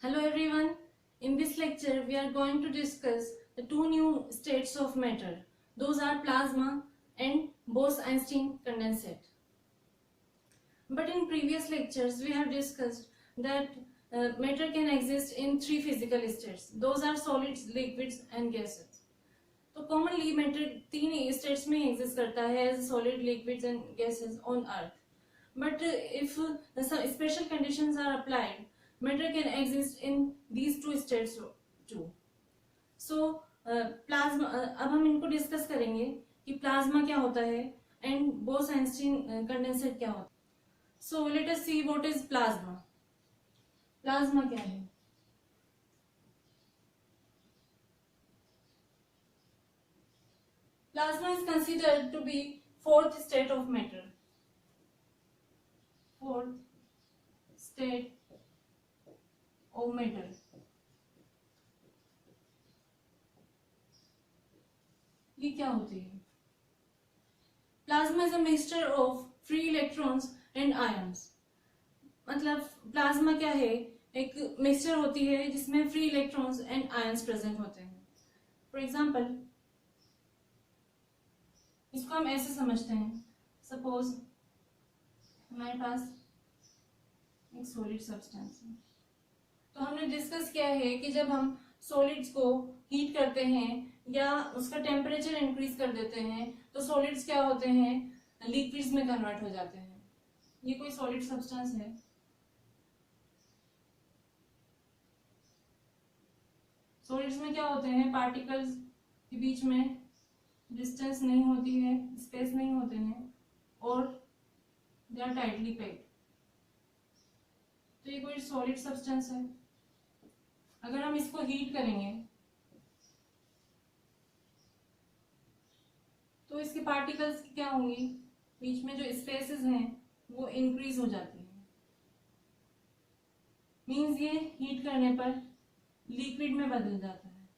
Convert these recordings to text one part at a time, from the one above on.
Hello everyone. In this lecture we are going to discuss the two new states of matter. Those are plasma and Bose-Einstein condensate. But in previous lectures we have discussed that matter can exist in three physical states. Those are solids, liquids and gases. तो commonly matter तीन states में exist करता है as solid liquids and gases on earth but if special conditions are applied matter can exist in these two states too. So plasma अब हम इनको discuss करेंगे कि प्लाज्मा क्या होता है एंड बोस-आइंस्टीन कंडेंसेट क्या होता है. So let us see what is plasma. Plasma क्या है? Plasma is considered to be fourth state of matter. Fourth state of matter. ये क्या होती है? Plasma is a mixture of free electrons and ions. मतलब प्लाज्मा क्या है? एक मिक्सचर होती है जिसमें free electrons and ions present होते हैं. फॉर एग्जाम्पल इसको हम ऐसे समझते हैं. सपोज हमारे पास एक सॉलिड सब्सटेंस है. तो हमने डिस्कस किया है कि जब हम सॉलिड्स को हीट करते हैं या उसका टेम्परेचर इंक्रीज कर देते हैं तो सॉलिड्स क्या होते हैं? लिक्विड्स में कन्वर्ट हो जाते हैं. ये कोई सॉलिड सब्सटेंस है. सॉलिड्स में क्या होते हैं? पार्टिकल्स के बीच में डिस्टेंस नहीं होती है, स्पेस नहीं होते हैं और दे आर टाइटली पैक्ड. तो ये कोई सॉलिड सब्सटेंस है. अगर हम इसको हीट करेंगे तो इसके पार्टिकल्स क्या होंगी? बीच में जो स्पेसेस हैं वो इंक्रीज हो जाती हैं. मींस ये हीट करने पर लिक्विड में बदल जाता है.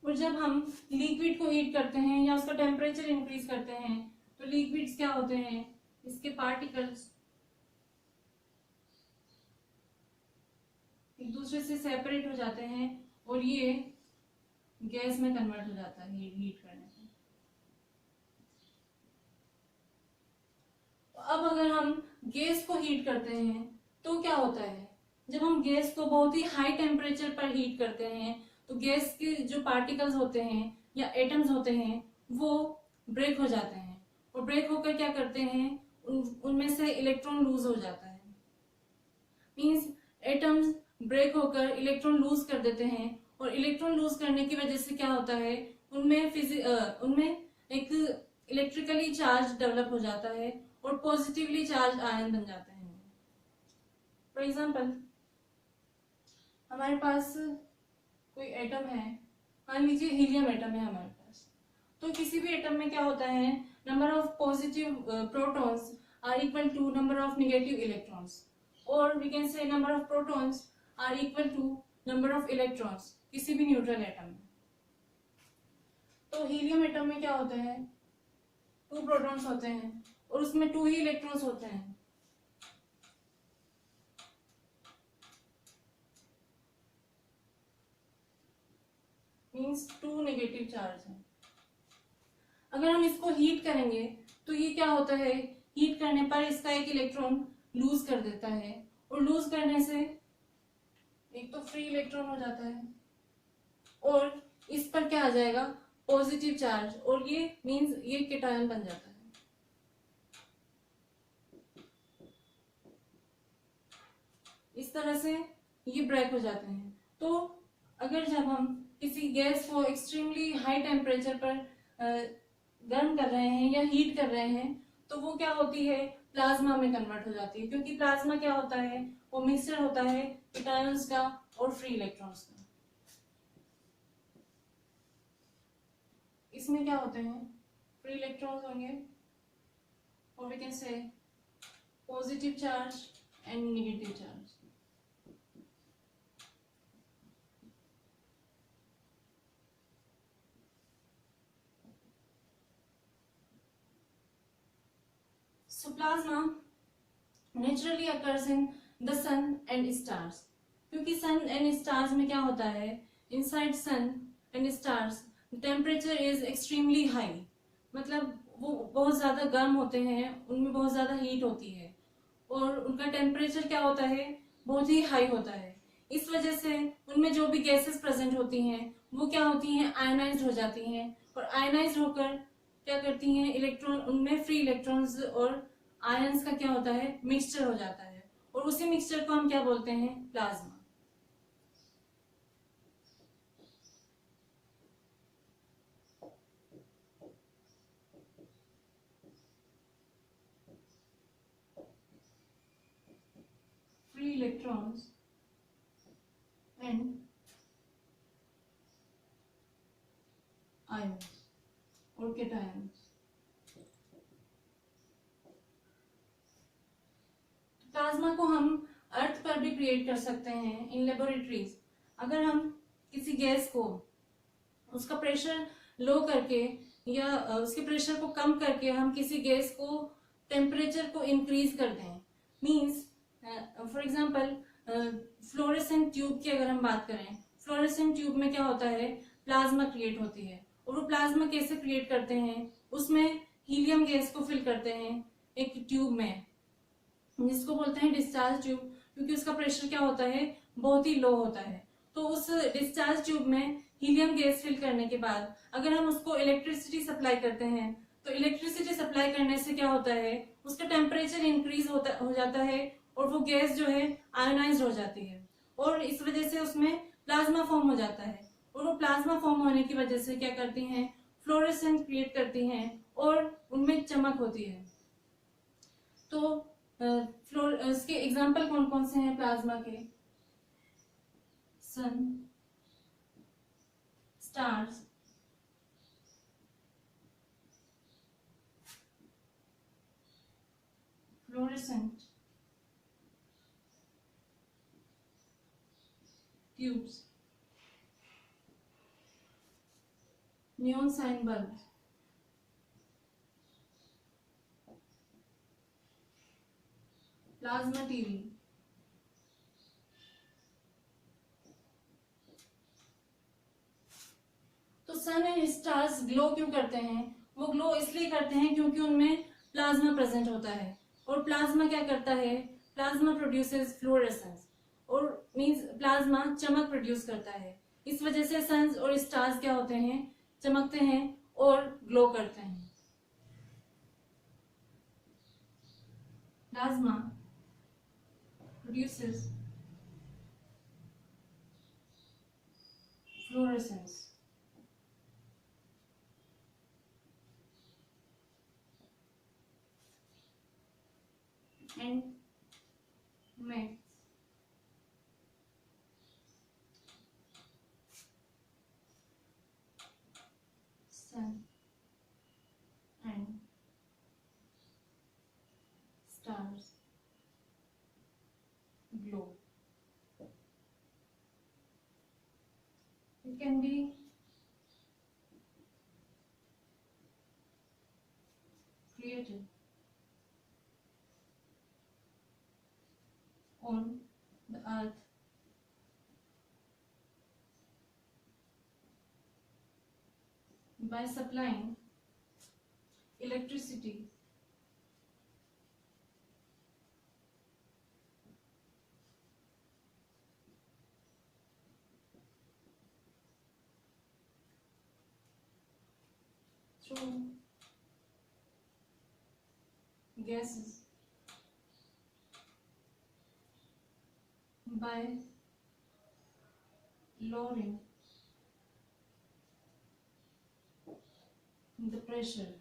और जब हम लिक्विड को हीट करते हैं या उसका टेम्परेचर इंक्रीज करते हैं तो लिक्विड्स क्या होते हैं? इसके पार्टिकल्स एक दूसरे से सेपरेट हो जाते हैं और ये गैस में कन्वर्ट हो जाता है हीट करने से. अब अगर हम गैस को हीट करते हैं तो क्या होता है? जब हम गैस को बहुत ही हाई टेम्परेचर पर हीट करते हैं तो गैस के जो पार्टिकल्स होते हैं या एटम्स होते हैं वो ब्रेक हो जाते हैं और ब्रेक होकर क्या करते हैं? उनमें से इलेक्ट्रॉन लूज हो जाता है. मींस एटम्स ब्रेक होकर इलेक्ट्रॉन लूज कर देते हैं और इलेक्ट्रॉन लूज करने की वजह से क्या होता है? उनमें एक इलेक्ट्रिकली चार्ज डेवलप हो जाता है और पॉजिटिवली चार्ज आयन बन जाते हैं. फॉर एग्जाम्पल हमारे पास कोई एटम है, मान लीजिए हीलियम एटम है हमारे पास. तो किसी भी एटम में क्या होता है? Number of positive protons are equal to number of negative electrons और we can say number of protons are equal to number of electrons किसी भी न्यूट्रल एटम में. तो हीलियम एटम में क्या होते हैं? 2 प्रोटॉन्स होते हैं और उसमें 2 ही इलेक्ट्रॉन्स होते हैं. मीन्स 2 नेगेटिव चार्ज है. अगर हम इसको हीट करेंगे तो ये क्या होता है? हीट करने पर इसका एक इलेक्ट्रॉन लूज कर देता है और लूज करने से एक तो फ्री इलेक्ट्रॉन हो जाता है और इस पर क्या आ जाएगा? पॉजिटिव चार्ज और ये मीन्स ये केटायन बन जाता है. इस तरह से ये ब्रेक हो जाते हैं. तो अगर जब हम किसी गैस को एक्सट्रीमली हाई टेम्परेचर पर गर्म कर रहे हैं या हीट कर रहे हैं तो वो क्या होती है? प्लाज्मा में कन्वर्ट हो जाती है. क्योंकि प्लाज्मा क्या होता है? वो मिक्सचर होता है केटायंस का और फ्री इलेक्ट्रॉन्स का. इसमें क्या होते हैं? फ्री इलेक्ट्रॉन्स होंगे और we can say positive charge and negative charge. So plasma naturally occurs in the sun and stars, क्योंकि सन एंड स्टार्स में क्या होता है, inside sun and stars temperature is extremely high, मतलब वो बहुत ज्यादा गर्म होते हैं, उनमें बहुत ज्यादा हीट होती है और उनका टेम्परेचर क्या होता है, बहुत ही हाई होता है। इस वजह से उनमें जो भी गैसेस प्रेजेंट होती हैं वो क्या होती हैं, आयनाइज्ड हो जाती हैं और आयनाइज्ड होकर क्या करती हैं, इलेक्ट्रॉन, उनमें फ्री इलेक्ट्रॉन्स और आयंस का क्या होता है, मिक्सचर हो जाता है और उसी मिक्सचर को हम क्या बोलते हैं, plasma. Free electrons and ions और कैटायंस। प्लाज्मा को हम अर्थ पर भी क्रिएट कर सकते हैं इन लेबोरेटरीज। अगर हम किसी गैस को उसका प्रेशर लो करके या उसके प्रेशर को कम करके हम किसी गैस को टेम्परेचर को इंक्रीज कर दें, means for example fluorescent tube की अगर हम बात करें, फ्लोरेसेंट ट्यूब में क्या होता है, प्लाज्मा क्रिएट होती है और वो प्लाज्मा कैसे क्रिएट करते हैं, उसमें हीलियम गैस को फिल करते हैं एक ट्यूब में जिसको बोलते हैं डिस्चार्ज ट्यूब, क्योंकि उसका प्रेशर क्या होता है, बहुत ही लो होता है। तो उस डिस्चार्ज ट्यूब में हीलियम गैस फिल करने के बाद अगर हम उसको इलेक्ट्रिसिटी सप्लाई करते हैं तो इलेक्ट्रिसिटी सप्लाई करने से क्या होता है, उसका टेम्परेचर इंक्रीज हो जाता है और वो गैस जो है आयोनाइज हो जाती है और इस वजह से उसमें प्लाज्मा फॉर्म हो जाता है और वो प्लाज्मा फॉर्म होने की वजह से क्या करती हैं, फ्लोरेसेंस क्रिएट करती हैं और उनमें चमक होती है। तो फ्लोर इसके एग्जाम्पल कौन कौन से हैं प्लाज्मा के, sun, stars, fluorescent tubes, neon sign bulb, plasma TV. तो सन एंड स्टार्स ग्लो क्यों करते हैं, वो ग्लो इसलिए करते हैं क्योंकि उनमें प्लाज्मा प्रेजेंट होता है और प्लाज्मा क्या करता है, प्लाज्मा प्रोड्यूसेस फ्लोरेसेंस और मींस प्लाज्मा चमक प्रोड्यूस करता है। इस वजह से सन्स और स्टार्स क्या होते हैं, चमकते हैं और ग्लो करते हैं। Plasma produces fluorescence and makes sun and stars glow. It can be created on the earth by supplying electricity through gases by lowering the pressure,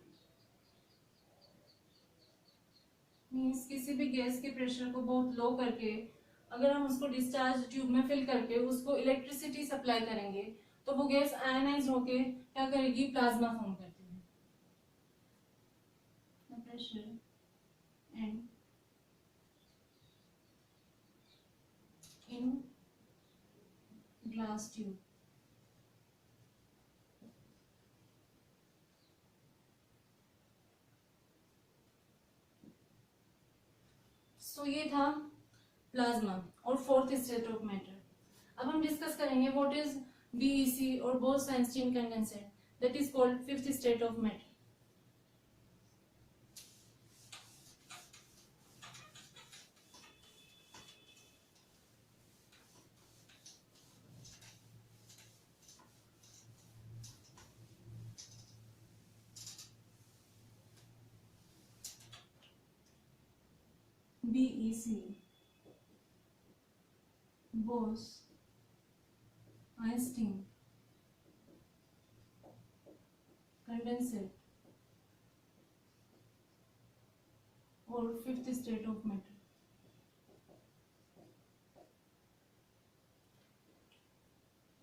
means किसी भी गैस के प्रेशर को बहुत लो करके अगर हम उसको डिस्चार्ज ट्यूब में फिल करके उसको इलेक्ट्रिसिटी सप्लाई करेंगे तो वो गैस आयनाइज होके क्या करेगी, प्लाज्मा फॉर्म करती है। Pressure and in glass tube, so सो ये था प्लाज्मा और फोर्थ स्टेट ऑफ मैटर। अब हम डिस्कस करेंगे व्हाट इज बीईसी और Bose-Einstein condensate, that is called fifth state of matter. BEC, Bose-Einstein condensate और फिफ्थ स्टेट ऑफ मैटर।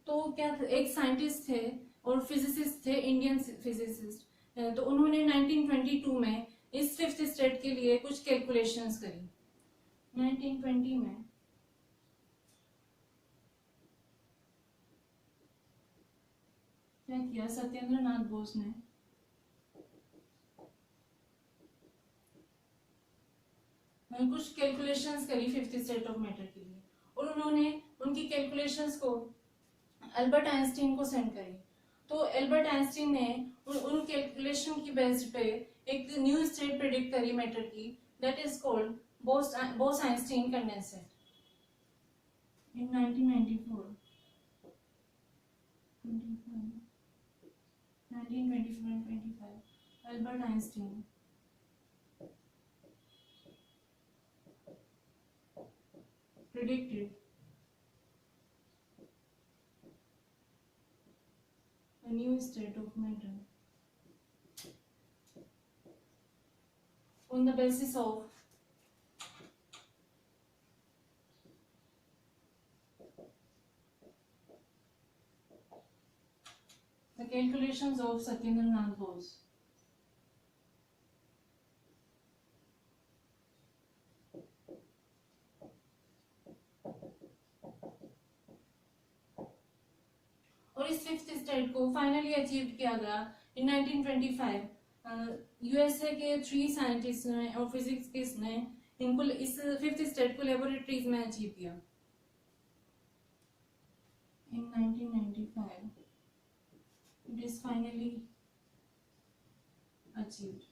तो क्या एक साइंटिस्ट थे और फिजिसिस्ट थे, इंडियन फिजिसिस्ट, तो उन्होंने 1922 में इस फिफ्थ स्टेट के लिए कुछ कैलकुलेशंस करी। 1920 में क्या किया सत्येंद्र नाथ बोस ने, कुछ कैलकुलेशंस करी फिफ्थ स्टेट ऑफ मैटर के लिए, और उन्होंने उनकी कैलकुलेशंस को एल्बर्ट आइंस्टीन को सेंड करी। तो एल्बर्ट आइंस्टीन ने उन कैलकुलेशन की बेस पे एक न्यू स्टेट प्रेडिक्ट करी मैटर की, that is called Bose-Einstein condensate. In 1994 1924 and 25 Albert Einstein predicted a new state of matter on the basis of the calculations of Satyendra Nath Bose. और इस fifth state को finally achieve किया गया इन 1925। USA के 3 scientist ने और physics ने इनको इस फिफ्थ स्टेट को लेबोरेटरीज में अचीव किया। इन 1995 it is finally achieved।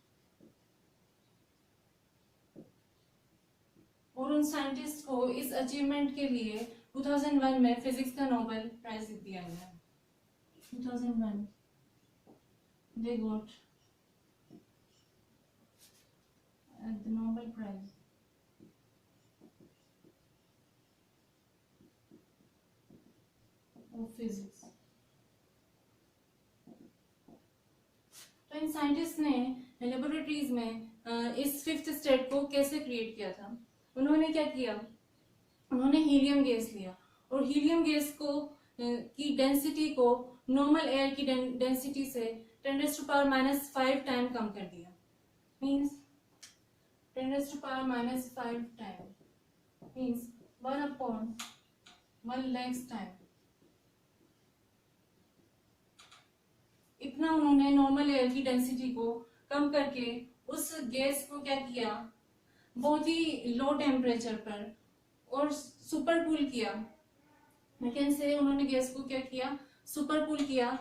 और उन साइंटिस्ट को इस अचीवमेंट के लिए 2001 में फिजिक्स का नोबेल प्राइज दिया गया। 2001 they got the Nobel Prize of Physics। तो इन साइंटिस्ट ने लेबोरेटरीज में इस फिफ्थ स्टेट को कैसे क्रिएट किया था। उन्होंने क्या किया, उन्होंने हीलियम गैस लिया और हीलियम गैस को की डेंसिटी को नॉर्मल एयर की डेंसिटी से 10⁻⁻5 टाइम कम कर दिया। Means 10⁻⁻5 time means 1/1 time. इतना उन्होंने नॉर्मल एयर की डेंसिटी को कम करके उस गैस को क्या किया, बहुत ही लो टेम्परेचर पर और सुपर कूल किया। लेकिन से उन्होंने गैस को क्या किया, सुपर कूल किया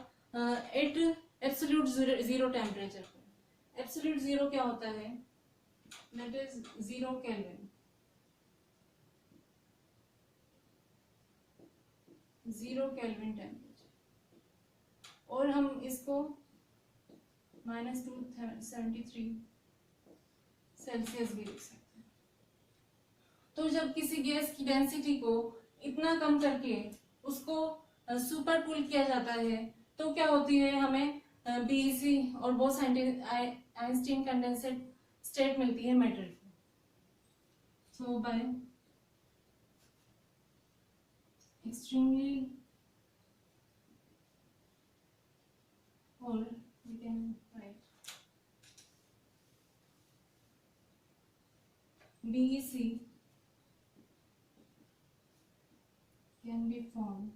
एट एब्सोल्यूट जीरो टेम्परेचर पर। एब्सोल्यूट जीरो क्या होता है, that is 0 kelvin. 0 kelvin temperature, और हम इसको -273 सेल्सियस भी लिख सकते हैं। तो जब किसी गैस की डेंसिटी को इतना कम करके उसको सुपर कूल किया जाता है तो क्या होती है, हमें बीईसी और बोस-आइंस्टीन कंडेंसेट स्टेट मिलती है मैटर की। So by extremely or we can write BEC can be formed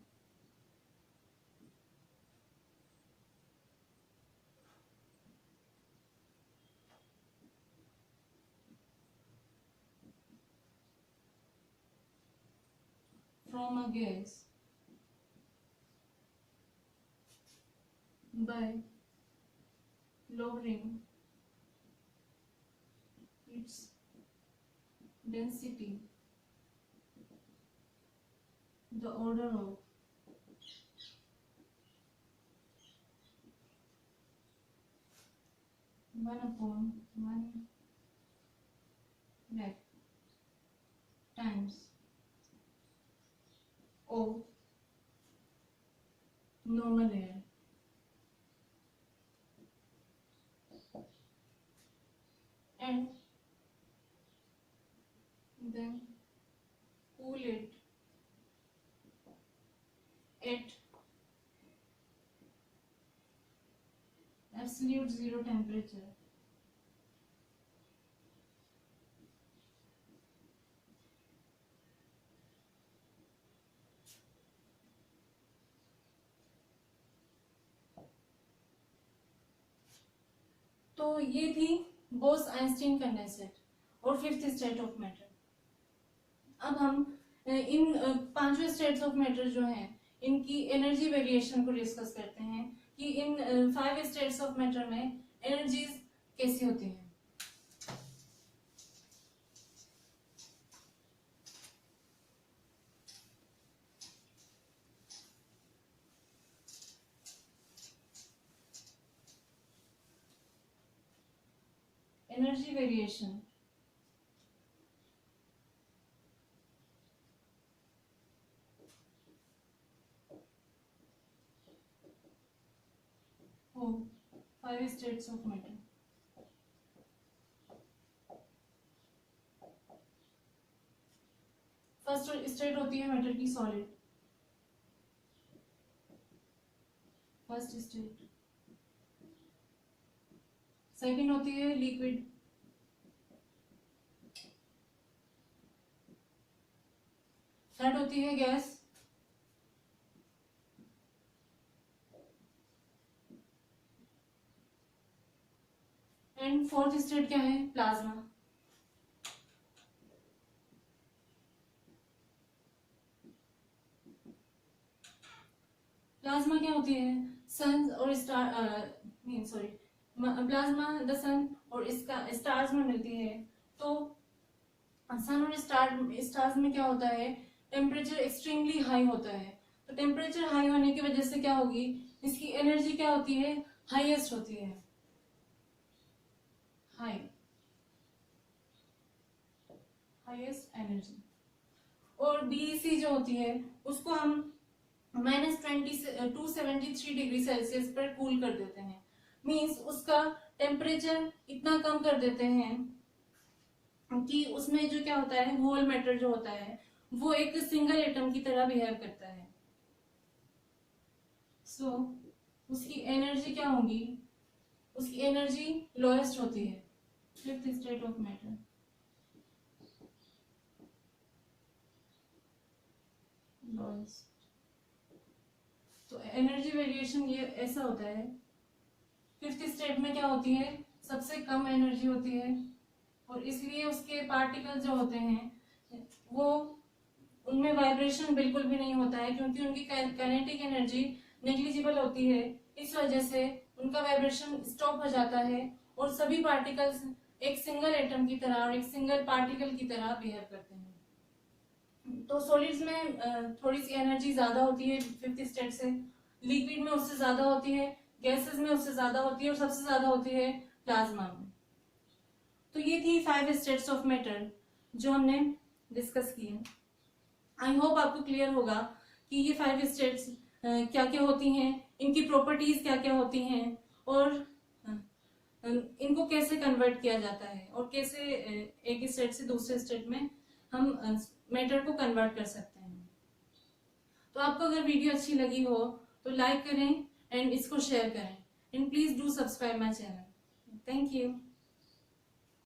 from a gas by lowering its density, the order of 1/1 lakh times of normal air. And then cool it at absolute zero temperature. तो ये थी Bose-Einstein condensate और fifth state of matter. अब हम इन पांचों states of matter जो हैं इनकी एनर्जी वेरिएशन को डिस्कस करते हैं कि इन 5 स्टेट्स ऑफ मैटर में एनर्जीज कैसी होती हैं। एनर्जी वेरिएशन हो 5 states of matter. First state होती है मैटर की सॉलिड, फर्स्ट स्टेट। सेकंड होती है लिक्विड, थर्ड होती है गैस, एंड फोर्थ स्टेट क्या है, प्लाज्मा। प्लाज्मा क्या होती है, सन और स्टार सॉरी प्लाज्मा द सन और इसका स्टार्स में मिलती है। तो सन और स्टार्स में क्या होता है, टेम्परेचर एक्सट्रीमली हाई होता है। तो टेम्परेचर हाई होने की वजह से क्या होगी, इसकी एनर्जी क्या होती है, हाईएस्ट होती है, हाईएस्ट एनर्जी। और बीईसी जो होती है उसको हम -273 डिग्री सेल्सियस पर कूल कर देते हैं। मींस उसका टेम्परेचर इतना कम कर देते हैं कि उसमें जो क्या होता है, होल मैटर जो होता है वो एक सिंगल एटम की तरह बिहेव करता है। सो उसकी एनर्जी क्या होगी, उसकी एनर्जी लोएस्ट होती है, fifth state of matter. Lowest. तो एनर्जी वेरिएशन ये ऐसा होता है, फिफ्थ स्टेट में क्या होती है, सबसे कम एनर्जी होती है और इसलिए उसके पार्टिकल जो होते हैं वो उनमें वाइब्रेशन बिल्कुल भी नहीं होता है, क्योंकि उनकी काइनेटिक एनर्जी नेग्लिजिबल होती है। इस वजह से उनका वाइब्रेशन स्टॉप हो जाता है और सभी पार्टिकल्स एक सिंगल एटम की तरह और एक सिंगल पार्टिकल की तरह बिहेव करते हैं। तो सॉलिड्स में थोड़ी सी एनर्जी ज्यादा होती है फिफ्थ स्टेट से, लिक्विड में उससे ज्यादा होती है, गैसेस में उससे ज्यादा होती है और सबसे ज्यादा होती है प्लाज्मा में। तो ये थी 5 स्टेट्स ऑफ मैटर जो हमने डिस्कस किए। आई होप आपको क्लियर होगा कि ये 5 स्टेट्स क्या क्या होती हैं, इनकी प्रॉपर्टीज क्या क्या होती हैं और इनको कैसे कन्वर्ट किया जाता है और कैसे एक स्टेट से दूसरे स्टेट में हम मैटर को कन्वर्ट कर सकते हैं। तो आपको अगर वीडियो अच्छी लगी हो तो लाइक करें एंड इसको शेयर करें and please do subscribe my channel. Thank you.